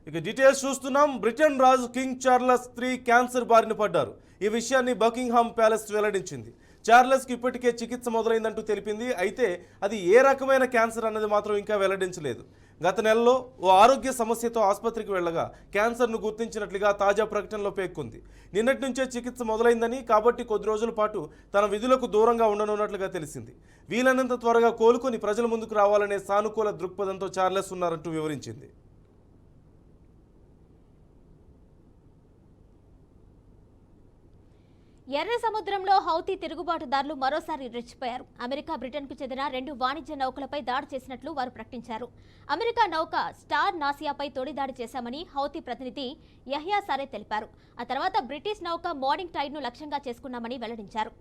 ఇక డీటెయిల్స్ చూస్తున్నాం. బ్రిటన్ రాజు king Charles III cancer బారిన పడ్డారు. ఈ విషయాన్ని బకింగ్హామ్ ప్యాలెస్ వెల్లడించింది. చార్లెస్కి ఇప్పటికే చికిత్స మొదలైందంటూ తెలిపింది. అయితే అది ఏ రకమైన క్యాన్సర్ అన్నది మాత్రం ఇంకా వెల్లడించలేదు. గత నెలలో ఓ ఆరోగ్య సమస్యతో ఆసుపత్రికి వెళ్లగా క్యాన్సర్ను గుర్తించినట్లుగా తాజా ప్రకటనలో పేర్కొంది. నిన్నటి నుంచే చికిత్స మొదలైందని, కాబట్టి కొద్ది రోజుల పాటు తన విధులకు దూరంగా ఉండనున్నట్లుగా తెలిసింది. వీలైనంత త్వరగా కోలుకొని ప్రజల ముందుకు రావాలనే సానుకూల దృక్పథంతో చార్లెస్ ఉన్నారంటూ వివరించింది. ఎర్ర సముద్రంలో హౌతీ తిరుగుబాటుదారులు మరోసారి రెచ్చిపోయారు. అమెరికా, బ్రిటన్కు చెందిన 2 వాణిజ్య నౌకలపై దాడి చేసినట్లు వారు ప్రకటించారు. అమెరికా నౌక స్టార్ నాసియాపై తొలి దాడి చేశామని హౌతీ ప్రతినిధి యహ్యా సరే తెలిపారు. ఆ తర్వాత బ్రిటిష్ నౌక మార్నింగ్ టైడ్ను లక్ష్యంగా చేసుకున్నామని వెల్లడించారు.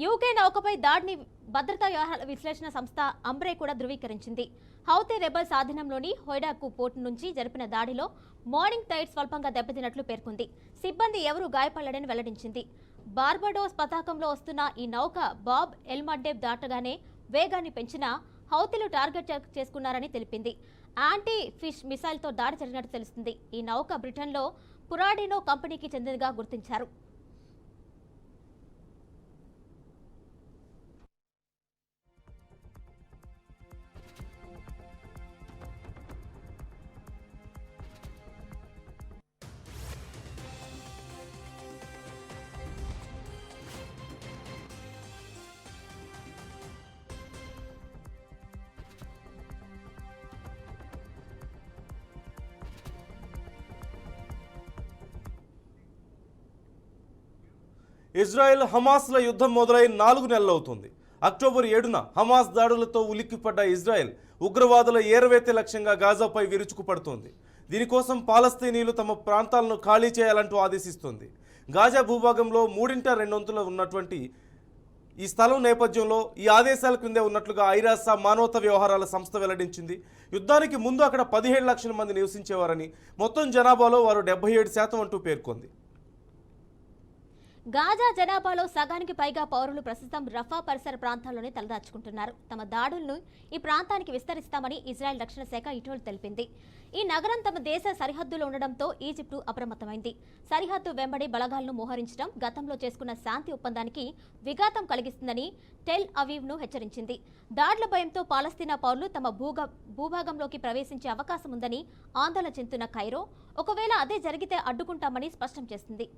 యూకే నౌకపై దాడిని భద్రతా వ్యవహారాల విశ్లేషణ సంస్థ అంబ్రే కూడా ధృవీకరించింది. హౌతీ రెబల్స్ ఆధీనంలోని హోయిడాకు పోర్టు నుంచి జరిపిన దాడిలో మార్నింగ్ టైడ్ స్వల్పంగా దెబ్బతిన్నట్లు పేర్కొంది. సిబ్బంది ఎవరూ గాయపడలేదని వెల్లడించింది. బార్బడోస్ పతాకంలో వస్తున్న ఈ నౌక బాబ్ ఎల్మడ్డేబ్ దాటగానే వేగాన్ని పెంచిన హౌతీలు టార్గెట్ చేసుకున్నారని తెలిపింది. యాంటీ ఫిష్ మిసైల్తో దాడి జరిగినట్టు తెలుస్తుంది. ఈ నౌక బ్రిటన్లో పురాడినో కంపెనీకి చెందినదిగా గుర్తించారు. ఇజ్రాయెల్ హమాస్ల యుద్ధం మొదలై 4 నెలలవుతుంది. అక్టోబర్ 7న హమాస్ దాడులతో ఉలిక్కిపడ్డ ఇజ్రాయెల్ ఉగ్రవాదుల ఏరవేతే లక్ష్యంగా గాజాపై విరుచుకుపడుతోంది. దీనికోసం పాలస్తీనీయులు తమ ప్రాంతాలను ఖాళీ చేయాలంటూ ఆదేశిస్తోంది. గాజా భూభాగంలో 3/2 ఉన్నటువంటి ఈ స్థలం నేపథ్యంలో ఈ ఆదేశాల క్రిందే ఉన్నట్లుగా ఐరాస మానవతా వ్యవహారాల సంస్థ వెల్లడించింది. యుద్ధానికి ముందు అక్కడ 17 లక్షల మంది నివసించేవారని, మొత్తం జనాభాలో వారు 77% అంటూ పేర్కొంది. గాజా జనాభాలో సగానికి పైగా పౌరులు ప్రస్తుతం రఫా పరిసర ప్రాంతాల్లోనే తలదాచుకుంటున్నారు. తమ దాడులను ఈ ప్రాంతానికి విస్తరిస్తామని ఇజ్రాయెల్ రక్షణ శాఖ ఇటీవల తెలిపింది. ఈ నగరం తమ దేశ సరిహద్దులో ఉండడంతో ఈజిప్టు అప్రమత్తమైంది. సరిహద్దు వెంబడి బలగాలను మోహరించడం గతంలో చేసుకున్న శాంతి ఒప్పందానికి విఘాతం కలిగిస్తుందని టెల్ అవీవ్ను హెచ్చరించింది. దాడుల భయంతో పాలస్తీనా పౌరులు తమ భూభాగంలోకి ప్రవేశించే అవకాశం ఉందని ఆందోళన చెందుతున్న కైరో, ఒకవేళ అదే జరిగితే అడ్డుకుంటామని స్పష్టం చేసింది.